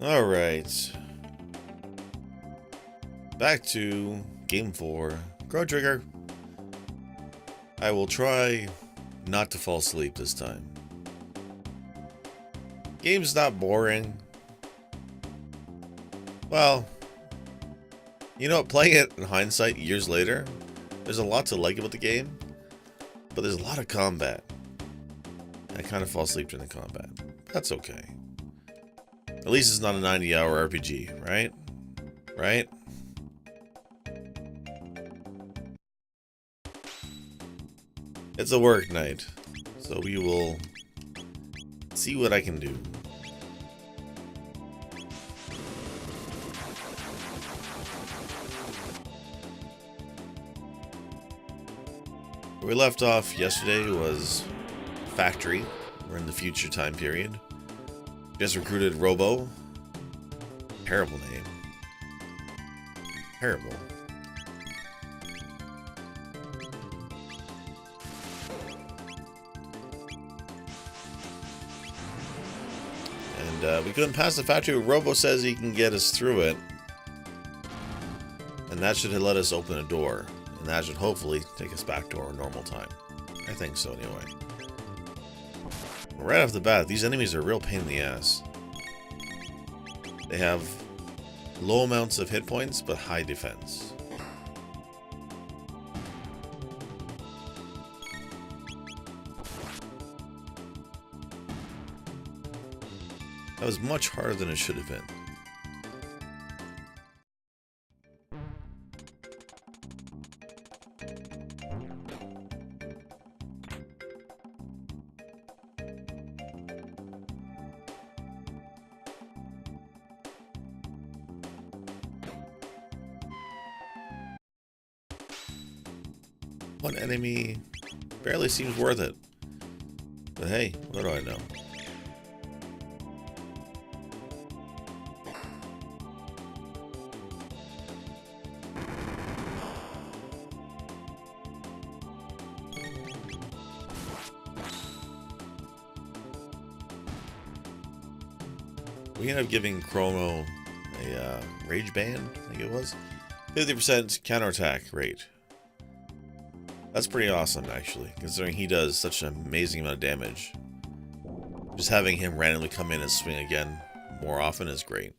Alright. Back to Game 4. Chrono Trigger. I will try not to fall asleep this time. Game's not boring. Well, you know what, playing it in hindsight years later, there's a lot to like about the game, but there's a lot of combat. I kind of fall asleep during the combat. That's okay. At least it's not a 90-hour RPG, right? Right? It's a work night, so we will see what I can do. Where we left off yesterday was Factory. We're in the future time period. Just recruited Robo. Terrible name. Terrible. And we couldn't pass the factory. Robo says he can get us through it. And that should let us open a door. And that should hopefully take us back to our normal time. I think so anyway. Right off the bat, these enemies are a real pain in the ass. They have low amounts of hit points, but high defense. That was much harder than it should have been. One enemy barely seems worth it. But hey, what do I know? We ended up giving Chrono a rage band, I think it was. 50% counterattack rate. That's pretty awesome, actually, considering he does such an amazing amount of damage. Just having him randomly come in and swing again more often is great.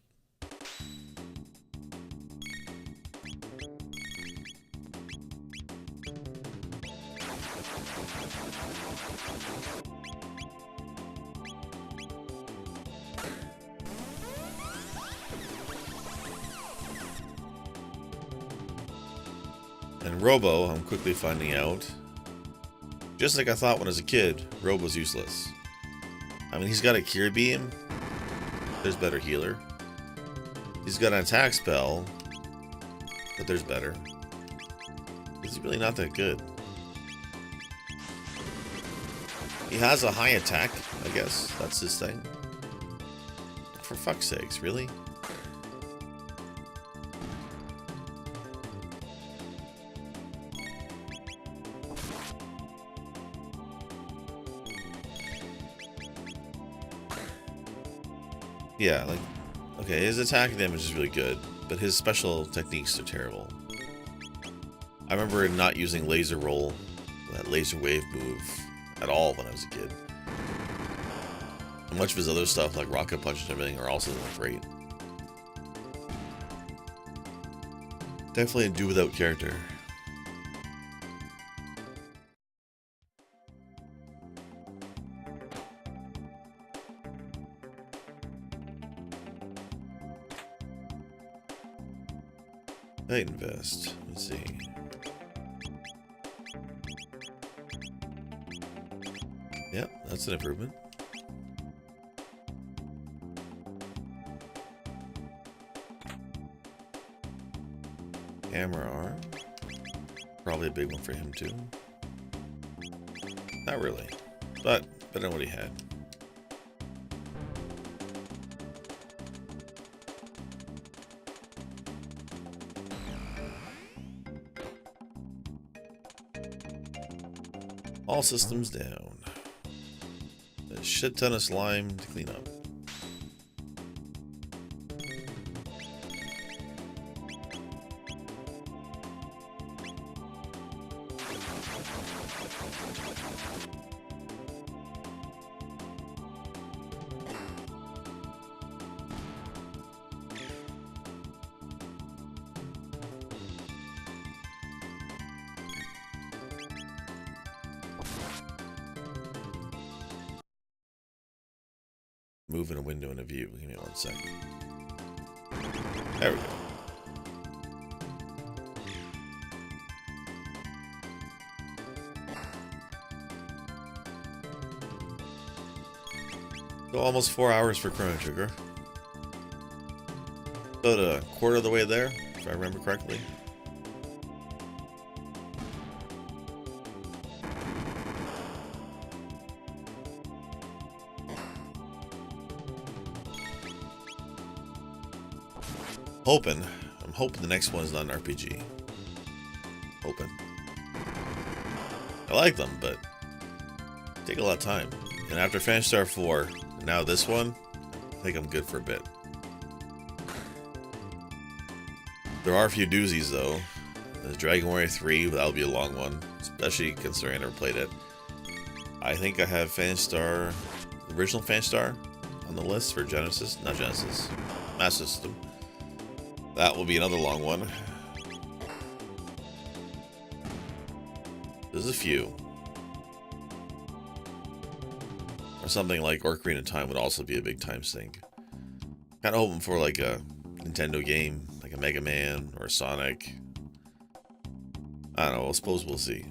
And Robo, I'm quickly finding out, just like I thought when I was a kid, Robo's useless. I mean, he's got a cure beam. There's better healer. He's got an attack spell, but there's better. He's really not that good. He has a high attack, I guess. That's his thing. For fuck's sakes, really? Yeah, like, okay, his attack damage is really good, but his special techniques are terrible. I remember not using laser roll, that laser wave move, at all when I was a kid. And much of his other stuff, like rocket punch and everything, are also not great. Definitely a do without character. Titan vest. Let's see. Yep, that's an improvement. Hammer arm. Probably a big one for him too. Not really, but better than what he had. All systems down. A shit ton of slime to clean up. Moving a window in a view. Give me 1 second. There we go. So almost 4 hours for Chrono Trigger. About a quarter of the way there, if I remember correctly. I'm hoping the next one is not an RPG. Hoping. I like them, but take a lot of time. And after Phantasy Star 4, now this one, I think I'm good for a bit. There are a few doozies though. There's Dragon Warrior 3, but that'll be a long one, especially considering I never played it. I think I have Phantasy Star, the original Phantasy Star, on the list for Genesis, not Genesis, Master System. That will be another long one. There's a few. Or something like Ocarina of Time would also be a big time sink. Kind of hoping for like a Nintendo game, like a Mega Man or a Sonic. I don't know, I suppose we'll see.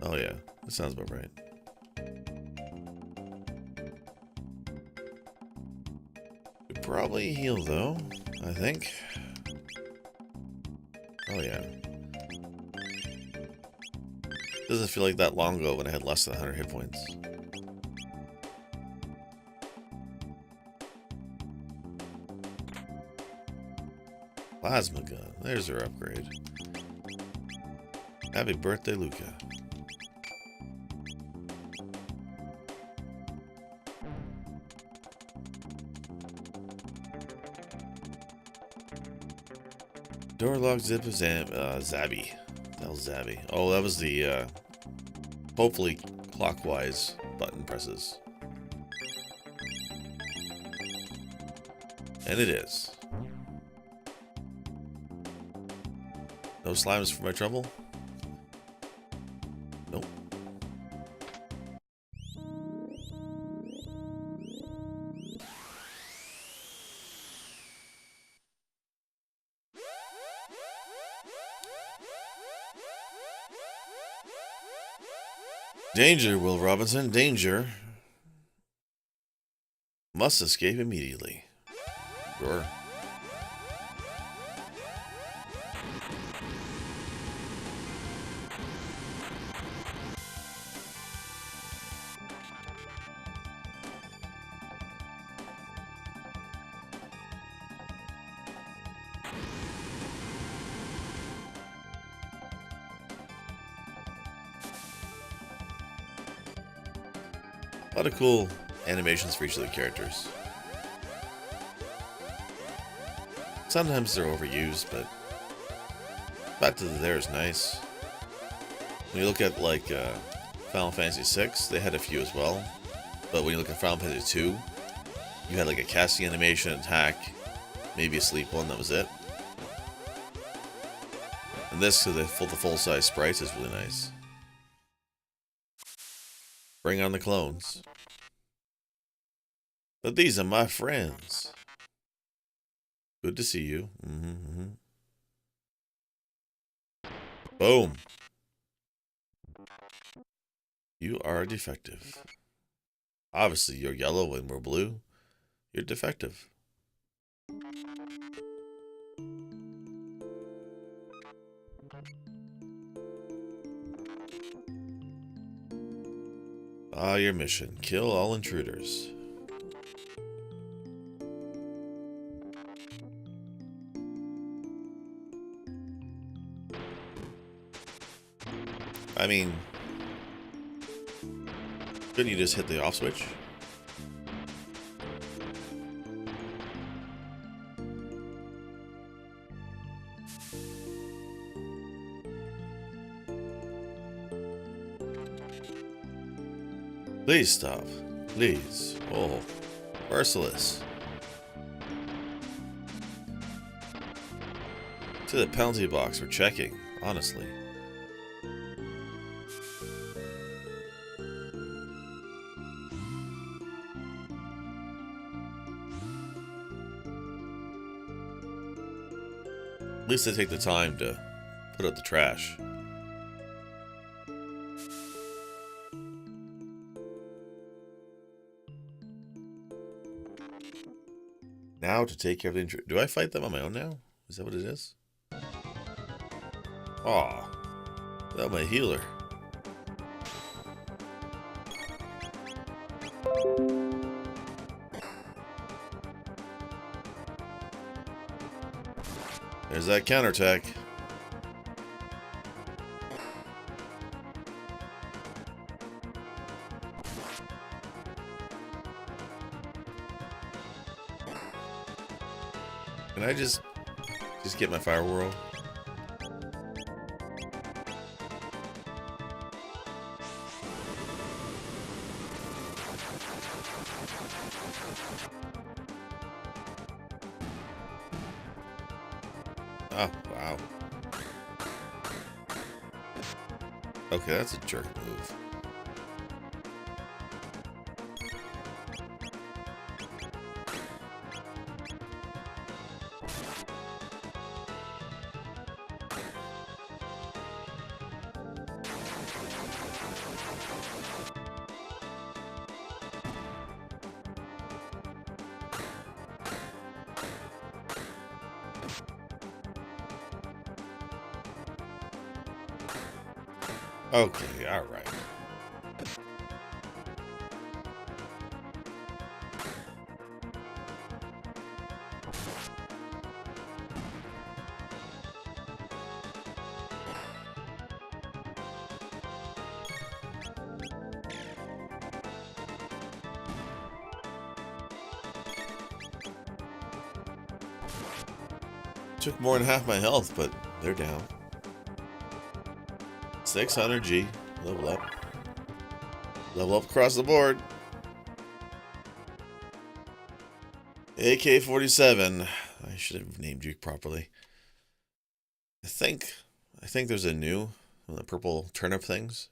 Oh yeah, that sounds about right. Could probably heal though, I think. Oh yeah. Doesn't feel like that long ago when I had less than 100 hit points. Plasma gun, there's her upgrade. Happy birthday, Luca. Door lock, zip, Zabby. That was Zabby. Oh, that was the, hopefully clockwise button presses. And it is. No slimes for my trouble? Nope. Danger, Will Robinson, danger. Must escape immediately. Sure. A lot of cool animations for each of the characters. Sometimes they're overused, but back to there is nice. When you look at like Final Fantasy VI, they had a few as well. But when you look at Final Fantasy II, you had like a casting animation, attack, maybe a sleep one, that was it. And this, because the full-size sprites, is really nice. Bring on the clones. But these are my friends. Good to see you. Boom. You are defective. Obviously, you're yellow and we're blue. You're defective. Ah, your mission. Kill all intruders. I mean, couldn't you just hit the off switch? Please stop. Please. Oh, merciless. To the penalty box for checking, honestly. At least they take the time to put out the trash. Now to take care of the injury. Do I fight them on my own now? Is that what it is? Aw. That's my healer. There's that counterattack. Can I just get my fire whirl? Oh, wow. Okay, that's a jerk move. Okay, alright. Took more than half my health, but they're down. 600 G. Level up. Level up across the board. AK-47. I should have named you properly. I think there's a new one of the purple turnip things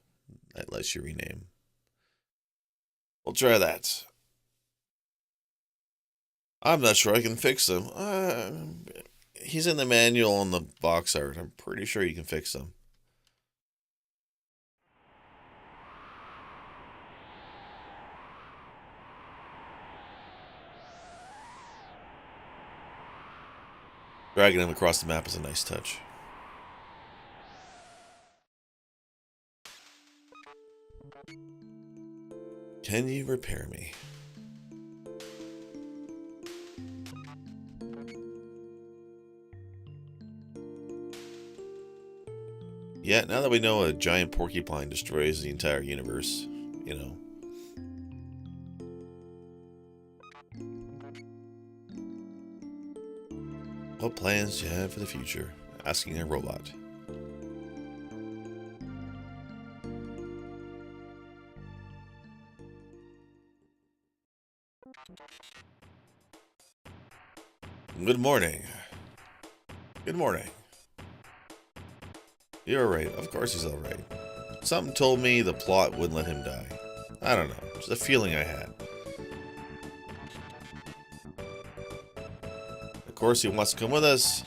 that lets you rename. We'll try that. I'm not sure I can fix them. He's in the manual on the box art. I'm pretty sure you can fix them. Dragging him across the map is a nice touch. Can you repair me? Yeah, now that we know a giant porcupine destroys the entire universe, you know. What plans do you have for the future? Asking a robot. Good morning. Good morning. You're right. Of course he's alright. Something told me the plot wouldn't let him die. I don't know. It's a feeling I had. Of course he wants to come with us.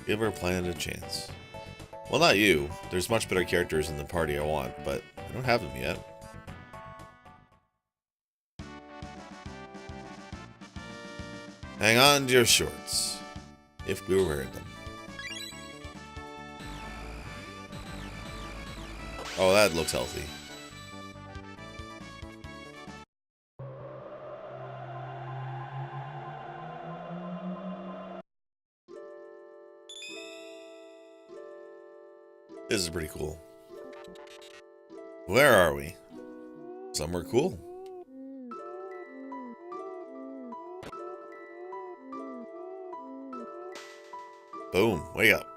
Give our planet a chance. Well, not you. There's much better characters in the party I want, but I don't have them yet. Hang on to your shorts, if we were wearing them. Oh, that looks healthy. This is pretty cool. Where are we? Somewhere cool. Boom, wake up.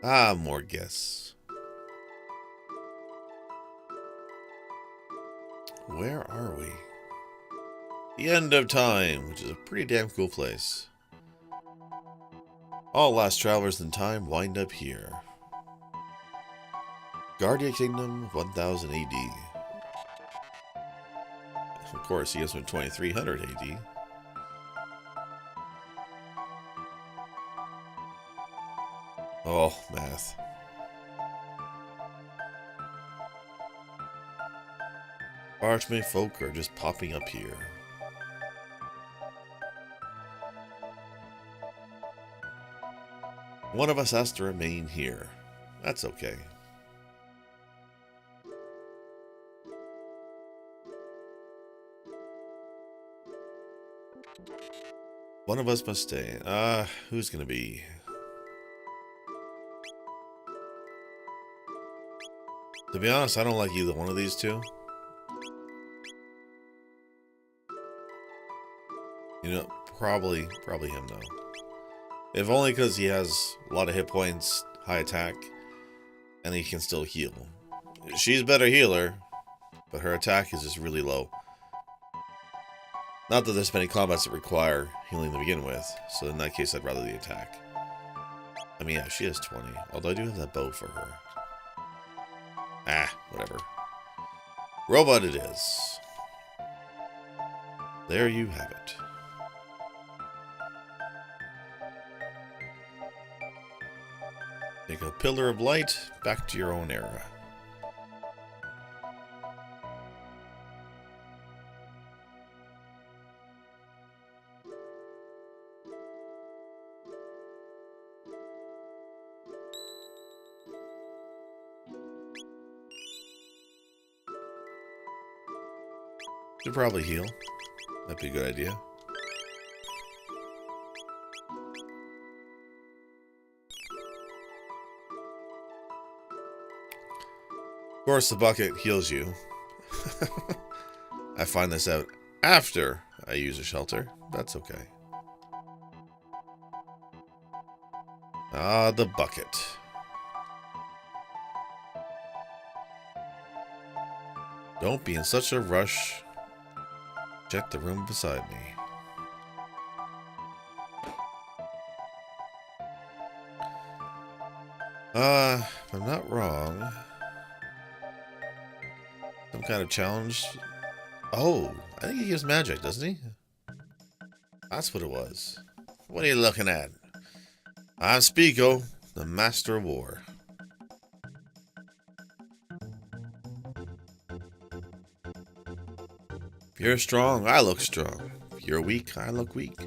Ah, more guests. where are we? The end of time, which is a pretty damn cool place. All last travelers in time wind up here. Guardia Kingdom, 1000 AD. Of course, he goes from 2300 AD. Oh, math. Parchment folk are just popping up here. One of us has to remain here. That's okay. One of us must stay. Who's gonna be? To be honest, I don't like either one of these two. You know, probably him though. If only because he has a lot of hit points, high attack, and he can still heal. She's a better healer, but her attack is just really low. Not that there's many combats that require healing to begin with, so in that case I'd rather the attack. I mean, yeah, she has 20, although I do have that bow for her. Ah, whatever. Robot it is. There you have it. Take a pillar of light back to your own era. Should probably heal. That'd be a good idea. Of course, the bucket heals you. I find this out after I use a shelter. That's okay. Ah, the bucket. Don't be in such a rush. Check the room beside me. If I'm not wrong, some kind of challenge. Oh, I think he gives magic, doesn't he? That's what it was. What are you looking at? I'm Spico, the Master of War. If you're strong, I look strong. If you're weak, I look weak.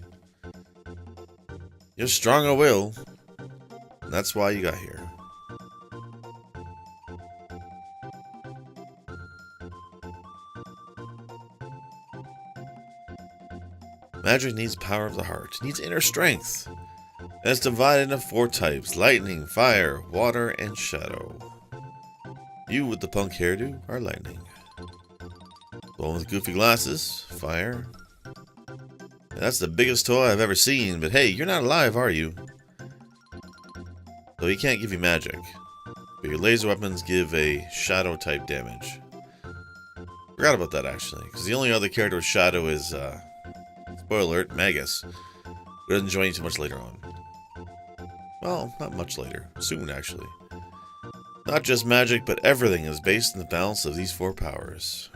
You're strong of will, and that's why you got here. Magic needs power of the heart, needs inner strength. And it's divided into 4 types: lightning, fire, water, and shadow. You with the punk hairdo are lightning. The one with goofy glasses, fire. And that's the biggest toy I've ever seen, but hey, you're not alive, are you? So he can't give you magic. But your laser weapons give a shadow type damage. Forgot about that actually, because the only other character with shadow is, spoiler alert, Magus. Who doesn't join you too much later on. Well, not much later. Soon, actually. Not just magic, but everything is based in the balance of these 4 powers.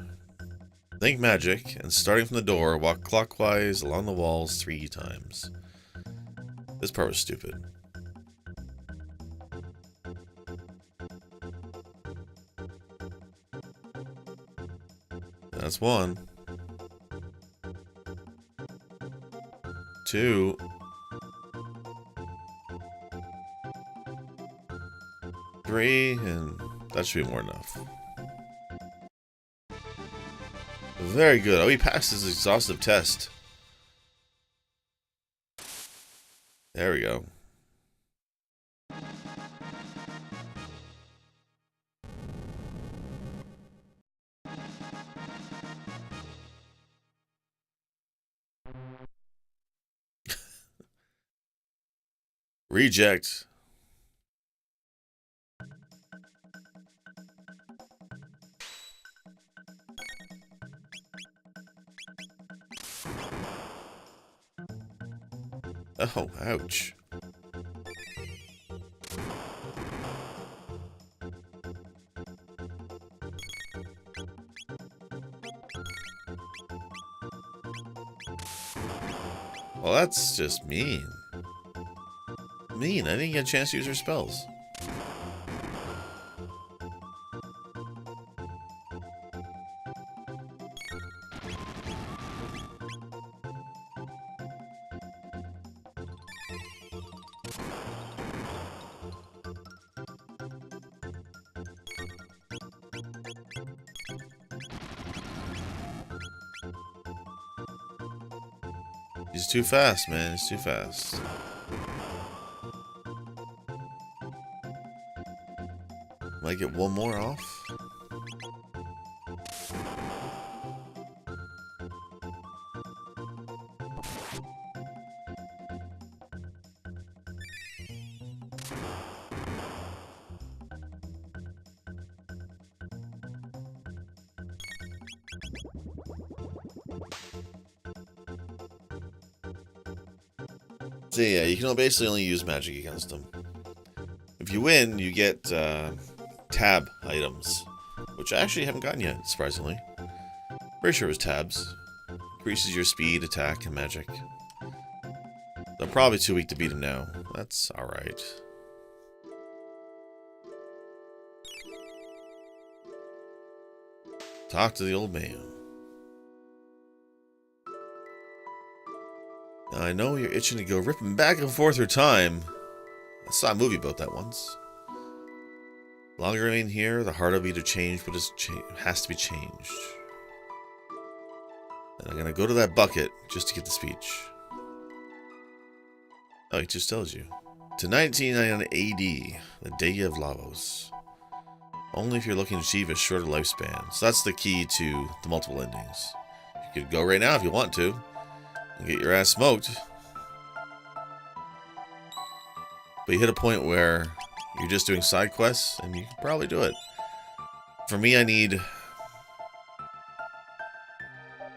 Think magic, and starting from the door, walk clockwise along the walls 3 times. This part was stupid. That's 1. 2. 3, and that should be more enough. Very good. Oh, he passed his exhaustive test. There we go. Reject. Oh, ouch. Well, that's just mean. Mean, I didn't get a chance to use her spells. He's too fast, man. He's too fast. Might get one more off. So yeah, you can basically only use magic against them. If you win, you get tab items, which I actually haven't gotten yet, surprisingly. Pretty sure it was tabs. Increases your speed, attack, and magic. I'm probably too weak to beat him now. That's alright. Talk to the old man. Now, I know you're itching to go ripping back and forth through time. I saw a movie about that once. The longer you remain here, the harder it'll be to change what has to be changed. And I'm gonna go to that bucket just to get the speech. Oh, it just tells you. To 1999 AD, the day of Lavos. Only if you're looking to achieve a shorter lifespan. So that's the key to the multiple endings. You could go right now if you want to. And get your ass smoked. But you hit a point where you're just doing side quests, and you can probably do it. For me, I need...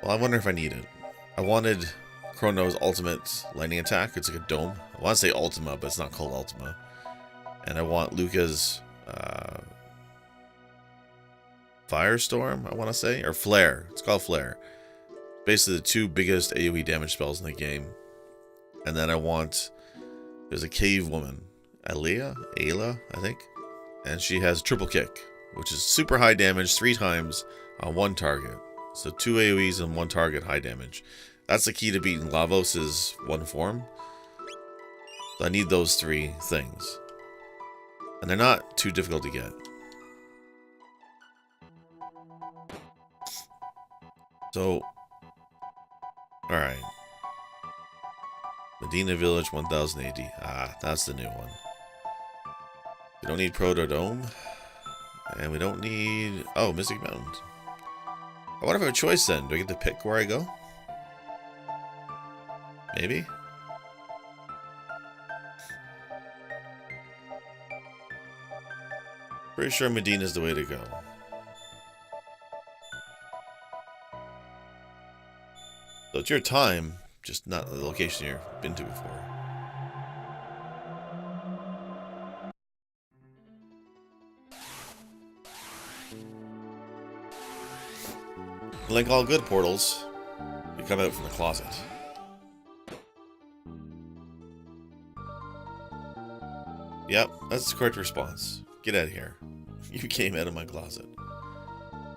Well, I wonder if I need it. I wanted Chrono's ultimate lightning attack. It's like a dome. I want to say Ultima, but it's not called Ultima. And I want Luca's Firestorm, I want to say. Or Flare. It's called Flare. Basically the two biggest AoE damage spells in the game. And then I want... There's a cave woman. Ayla, I think. And she has triple kick, which is super high damage 3 times on one target. So 2 AoEs and 1 target high damage. That's the key to beating Lavos' one form. So I need those 3 things. And they're not too difficult to get. So... Alright. Medina Village 1000 AD. Ah, that's the new one. We don't need Protodome. And we don't need... Oh, Mystic Mountain. I wonder if I have a choice then. Do I get to pick where I go? Maybe? Pretty sure Medina's the way to go. So it's your time, just not the location you've been to before. Like all good portals, you come out from the closet. Yep, that's the correct response. Get out of here. You came out of my closet.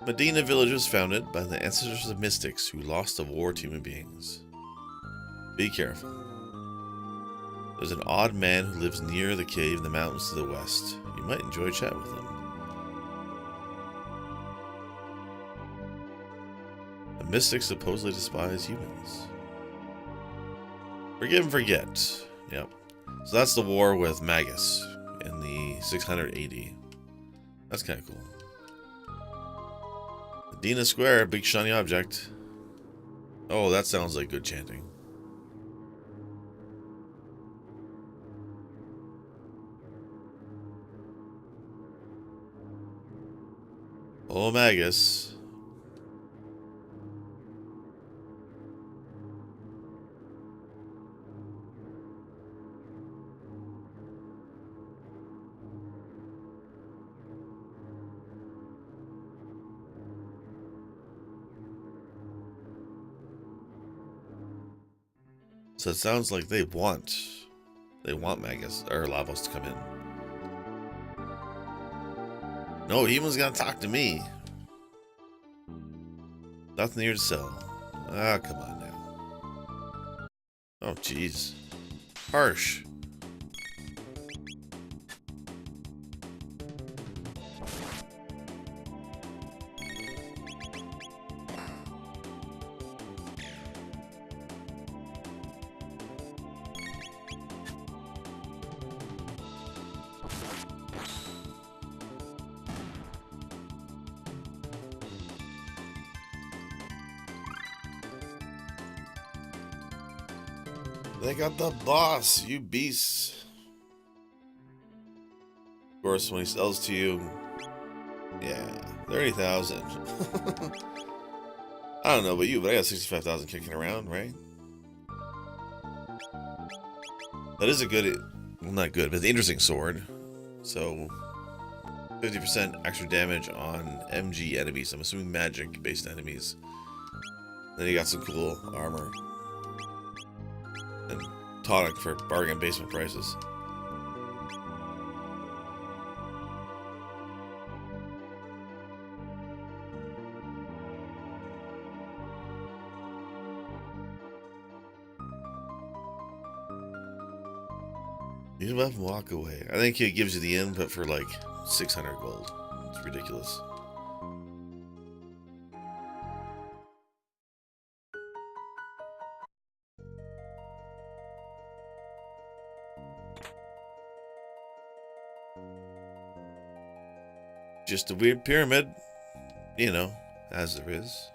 Medina Village was founded by the ancestors of mystics who lost the war to human beings. Be careful. There's an odd man who lives near the cave in the mountains to the west. You might enjoy a chat with him. The mystics supposedly despise humans. Forgive and forget. Yep. So that's the war with Magus in the 600 AD. That's kind of cool. Medina Square, big shiny object. Oh, that sounds like good chanting. Oh, Magus. So it sounds like they want Magus or Lavos to come in. No, he was gonna talk to me. Nothing here to sell. Ah, come on now. Oh, jeez. Harsh. They got the boss, you beasts. Of course, when he sells to you, yeah, 30,000. I don't know about you, but I got 65,000 kicking around, right? That is a good, well, not good, but the interesting sword. So, 50% extra damage on MG enemies. I'm assuming magic-based enemies. Then you got some cool armor. And tonic for bargain basement prices. You don't have to walk away. I think it gives you the input for like 600 gold. It's ridiculous. Just a weird pyramid, you know, as there is.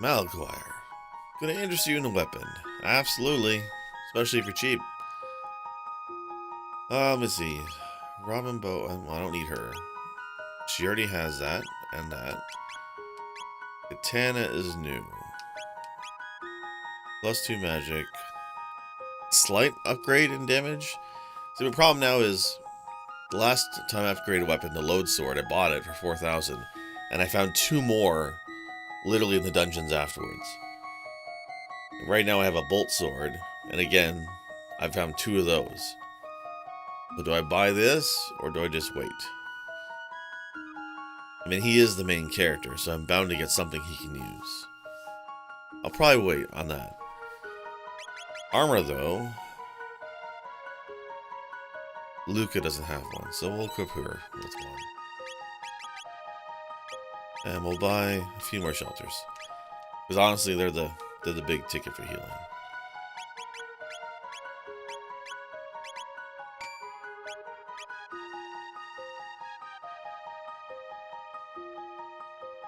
Malguire. Gonna interest you in a weapon. Absolutely. Especially if you're cheap. Let me see. Robin Bow. I don't need her. She already has that and that. Katana is new. +2 magic. Slight upgrade in damage. So the problem now is, the last time I upgraded a weapon, the load sword, I bought it for 4,000, and I found 2 more literally in the dungeons afterwards. Right now I have a bolt sword, and again, I found 2 of those. So do I buy this, or do I just wait? I mean, he is the main character, so I'm bound to get something he can use. I'll probably wait on that. Armor, though. Luca doesn't have one, so we'll equip her with one. And we'll buy a few more shelters. Because honestly, they're the big ticket for healing.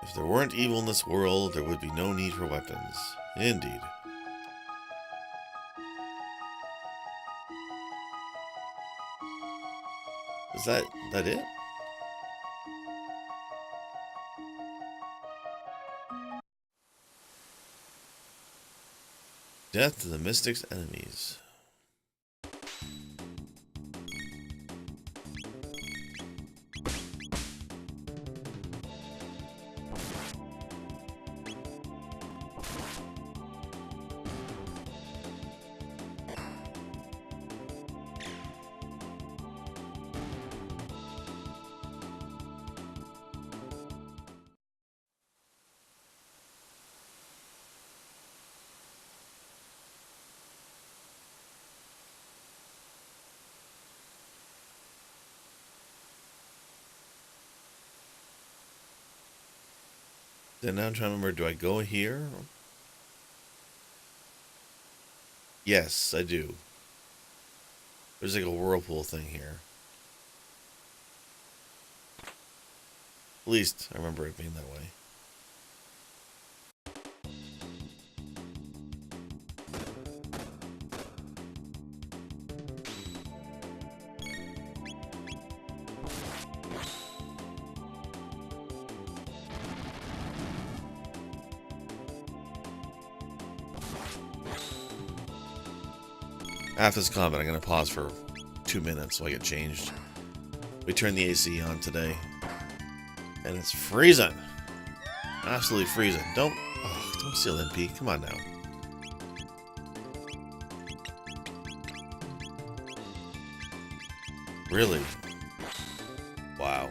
If there weren't evil in this world, there would be no need for weapons. Indeed. Is that it? Death to the Mystic's enemies. Then now I'm trying to remember, do I go here? Yes, I do. There's like a whirlpool thing here. At least I remember it being that way. After this combat, I'm going to pause for 2 minutes so I get changed. We turned the AC on today. And it's freezing. Absolutely freezing. Don't steal MP. Come on now. Really? Wow.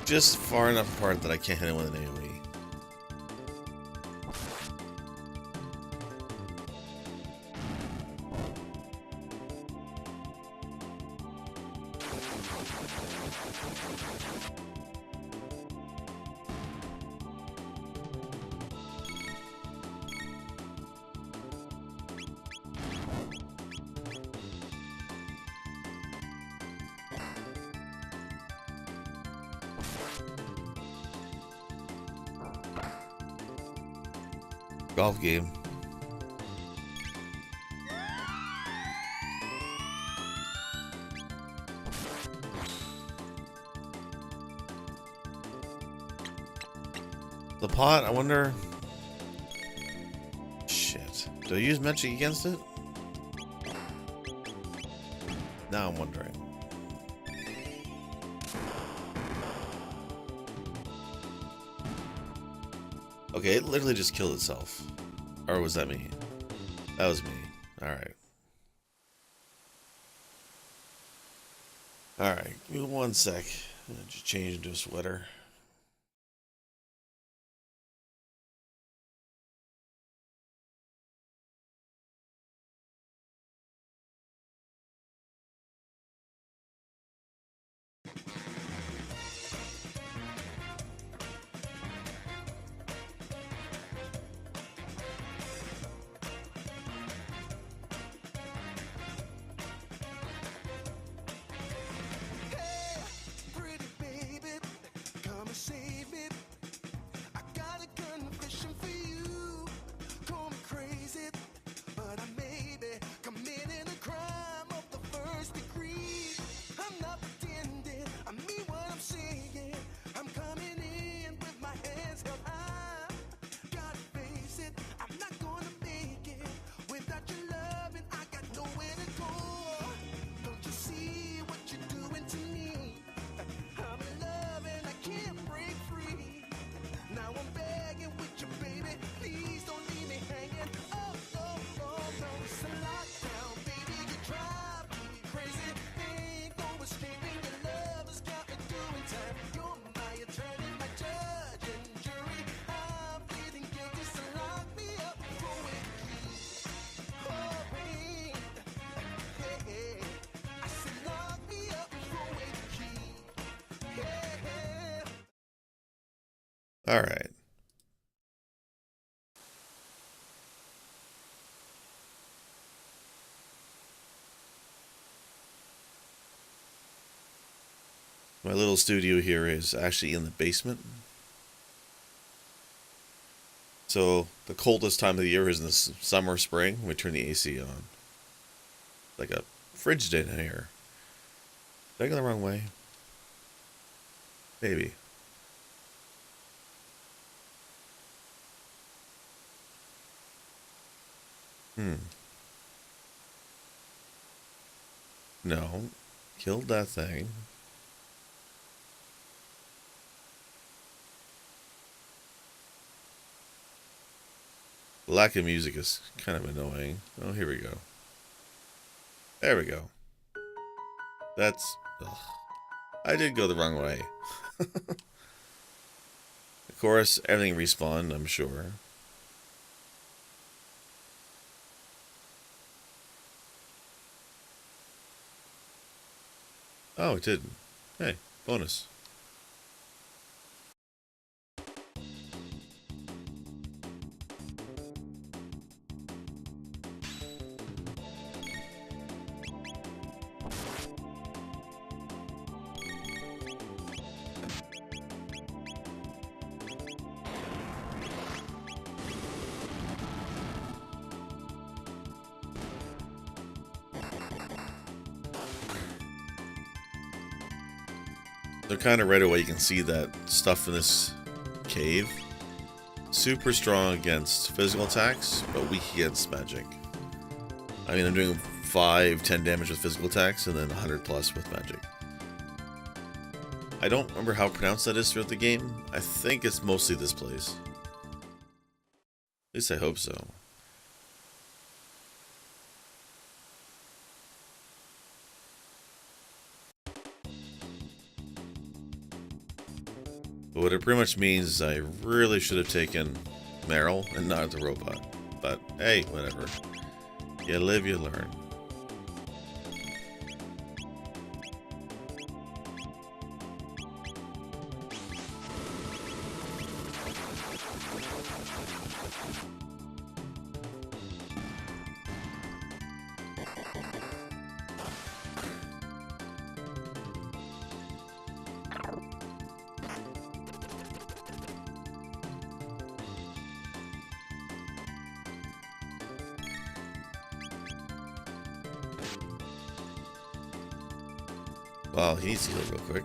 Just far enough apart that I can't hit it with an AoE. Golf game. The pot, I wonder... Shit. Do I use magic against it? Now I'm wondering. Okay, it literally just killed itself. Or was that me? That was me. Alright. Alright, give me 1 sec. I'll just change into a sweater. Alright. My little studio here is actually in the basement. So the coldest time of the year is in the summer, spring. We turn the AC on. Like a fridge did in here. Did I go the wrong way? Maybe. No. Killed that thing. The lack of music is kind of annoying. Oh, here we go. There we go. That's... Ugh. I did go the wrong way. Of course, everything respawned, I'm sure. Oh, it didn't. Hey, bonus. So kind of right away you can see that stuff in this cave. Super strong against physical attacks, but weak against magic. I mean, I'm doing 5, 10 damage with physical attacks, and then 100 plus with magic. I don't remember how pronounced that is throughout the game. I think it's mostly this place. At least I hope so. But what it pretty much means is I really should have taken Meryl and not the robot. But hey, whatever. You live, you learn. Wow, he needs to heal real quick.